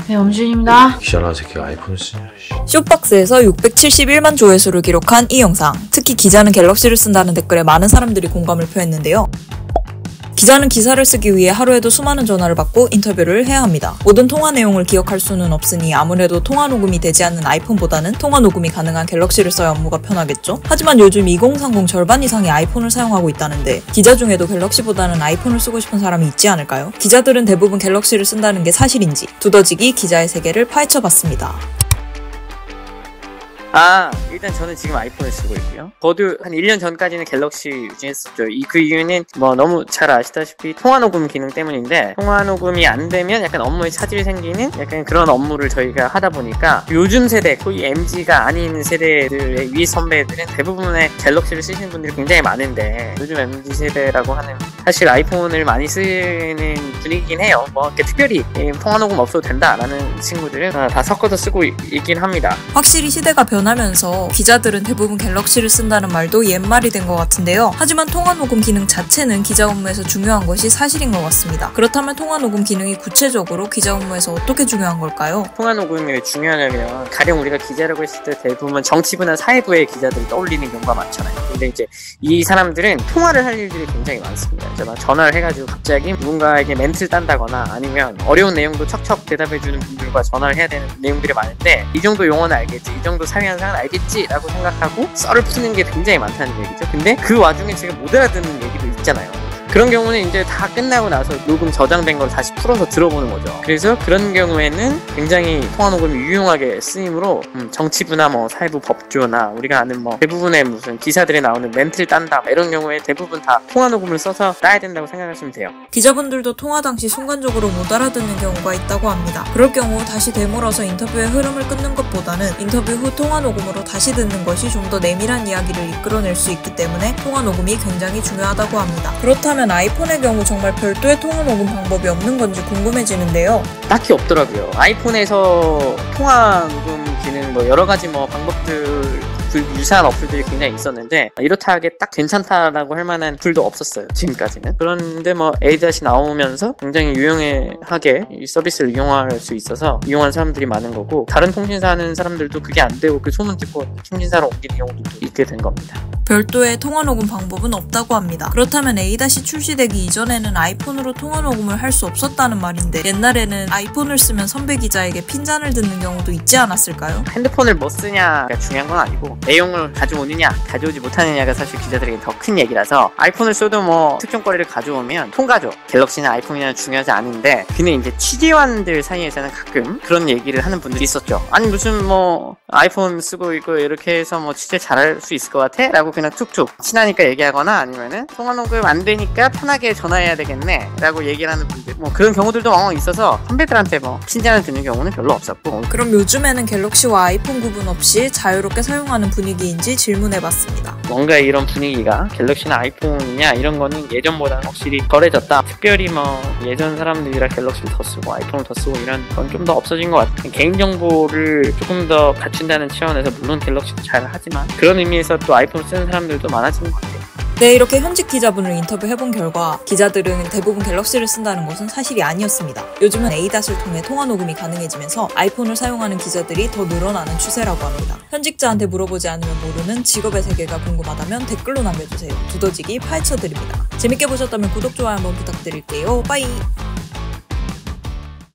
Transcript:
네, 엄준입니다. 기자라 새끼가 아이폰 쓰냐. 쇼박스에서 671만 조회수를 기록한 이 영상. 특히 기자는 갤럭시를 쓴다는 댓글에 많은 사람들이 공감을 표했는데요. 기자는 기사를 쓰기 위해 하루에도 수많은 전화를 받고 인터뷰를 해야 합니다. 모든 통화 내용을 기억할 수는 없으니 아무래도 통화 녹음이 되지 않는 아이폰보다는 통화 녹음이 가능한 갤럭시를 써야 업무가 편하겠죠? 하지만 요즘 2030 절반 이상이 아이폰을 사용하고 있다는데 기자 중에도 갤럭시보다는 아이폰을 쓰고 싶은 사람이 있지 않을까요? 기자들은 대부분 갤럭시를 쓴다는 게 사실인지 두더지기 기자의 세계를 파헤쳐봤습니다. 일단 저는 지금 아이폰을 쓰고 있고요. 저도 한 1년 전까지는 갤럭시 유지했었죠. 그 이유는 너무 잘 아시다시피 통화 녹음 기능 때문인데, 통화 녹음이 안 되면 약간 업무에 차질이 생기는 약간 그런 업무를 저희가 하다 보니까 요즘 세대, 소위 MZ가 아닌 세대들의 위 선배들은 대부분의 갤럭시를 쓰시는 분들이 굉장히 많은데, 요즘 MZ 세대라고 하는 사실 아이폰을 많이 쓰는 분위기긴 해요. 이렇게 특별히 통화 녹음 없어도 된다라는 친구들은 다 섞어서 쓰고 있긴 합니다. 확실히 시대가 변하면서 기자들은 대부분 갤럭시를 쓴다는 말도 옛말이 된 것 같은데요. 하지만 통화 녹음 기능 자체는 기자 업무에서 중요한 것이 사실인 것 같습니다. 그렇다면 통화 녹음 기능이 구체적으로 기자 업무에서 어떻게 중요한 걸까요? 통화 녹음이 왜 중요하냐면, 가령 우리가 기자라고 했을 때 대부분 정치부나 사회부의 기자들이 떠올리는 경우가 많잖아요. 근데 이제 이 사람들은 통화를 할 일들이 굉장히 많습니다. 이제 막 전화를 해가지고 갑자기 누군가에게 멘트를 딴다거나 아니면 어려운 내용도 척척 대답해주는 분들과 전화를 해야 되는 내용들이 많은데, 이 정도 용어는 알겠지, 이 정도 사회 현상은 알겠지 라고 생각하고 썰을 푸는 게 굉장히 많다는 얘기죠. 근데 그 와중에 제가 못 알아듣는 얘기도 있잖아요. 그런 경우는 이제 다 끝나고 나서 녹음 저장된 걸 다시 풀어서 들어보는 거죠. 그래서 그런 경우에는 굉장히 통화 녹음이 유용하게 쓰이므로 정치부나 사회부 법조나 우리가 아는 대부분의 무슨 기사들에 나오는 멘트를 딴다 이런 경우에 대부분 다 통화 녹음을 써서 따야 된다고 생각하시면 돼요. 기자분들도 통화 당시 순간적으로 못 알아듣는 경우가 있다고 합니다. 그럴 경우 다시 되물어서 인터뷰의 흐름을 끊는 것보다는 인터뷰 후 통화 녹음으로 다시 듣는 것이 좀 더 내밀한 이야기를 이끌어낼 수 있기 때문에 통화 녹음이 굉장히 중요하다고 합니다. 그렇다면 아이폰의 경우 정말 별도의 통화 녹음 방법이 없는 건지 궁금해지는데요. 딱히 없더라고요. 아이폰에서 통화 녹음 기능 여러 가지 방법들 유사한 어플들이 굉장히 있었는데, 이렇다 하게 딱 괜찮다라고 할 만한 툴도 없었어요, 지금까지는. 그런데 A-이 나오면서 굉장히 유용하게 이 서비스를 이용할 수 있어서 이용하는 사람들이 많은 거고, 다른 통신사 하는 사람들도 그게 안 되고 그 소문 듣고 통신사로 옮기는 경우도 있게 된 겁니다. 별도의 통화 녹음 방법은 없다고 합니다. 그렇다면 A- 출시되기 이전에는 아이폰으로 통화 녹음을 할 수 없었다는 말인데, 옛날에는 아이폰을 쓰면 선배 기자에게 핀잔을 듣는 경우도 있지 않았을까요? 핸드폰을 뭐 쓰냐가 중요한 건 아니고 내용을 가져오느냐 가져오지 못하느냐가 사실 기자들에게 더 큰 얘기라서, 아이폰을 써도 특정거리를 가져오면 통과죠. 갤럭시나 아이폰이나 중요하지 않은데, 근데 이제 취재원들 사이에서는 가끔 그런 얘기를 하는 분들이 있었죠. 아니 무슨 아이폰 쓰고 있고 이렇게 해서 취재 잘할 수 있을 것 같아? 라고 그냥 툭툭 친하니까 얘기하거나, 아니면은 통화 녹음 안 되니까 편하게 전화해야 되겠네 라고 얘기를 하는 분들, 그런 경우들도 있어서 선배들한테 핀잔을 듣는 경우는 별로 없었고. 그럼 요즘에는 갤럭시와 아이폰 구분 없이 자유롭게 사용하는 분위기인지 질문해봤습니다. 뭔가 이런 분위기가 갤럭시나 아이폰이냐 이런 거는 예전보다는 확실히 덜해졌다. 특별히 예전 사람들이라 갤럭시를 더 쓰고 아이폰을 더 쓰고 이런 건 좀 더 없어진 것 같아요. 개인정보를 조금 더 갖춘다는 차원에서 물론 갤럭시도 잘 하지만, 그런 의미에서 또 아이폰을 쓰는 사람들도 많아지는 것 같아요. 네, 이렇게 현직 기자분을 인터뷰해본 결과 기자들은 대부분 갤럭시를 쓴다는 것은 사실이 아니었습니다. 요즘은 A-을 통해 통화 녹음이 가능해지면서 아이폰을 사용하는 기자들이 더 늘어나는 추세라고 합니다. 현직자한테 물어보지 않으면 모르는 직업의 세계가 궁금하다면 댓글로 남겨주세요. 두더지기 파헤쳐드립니다. 재밌게 보셨다면 구독, 좋아요 한번 부탁드릴게요. 빠이!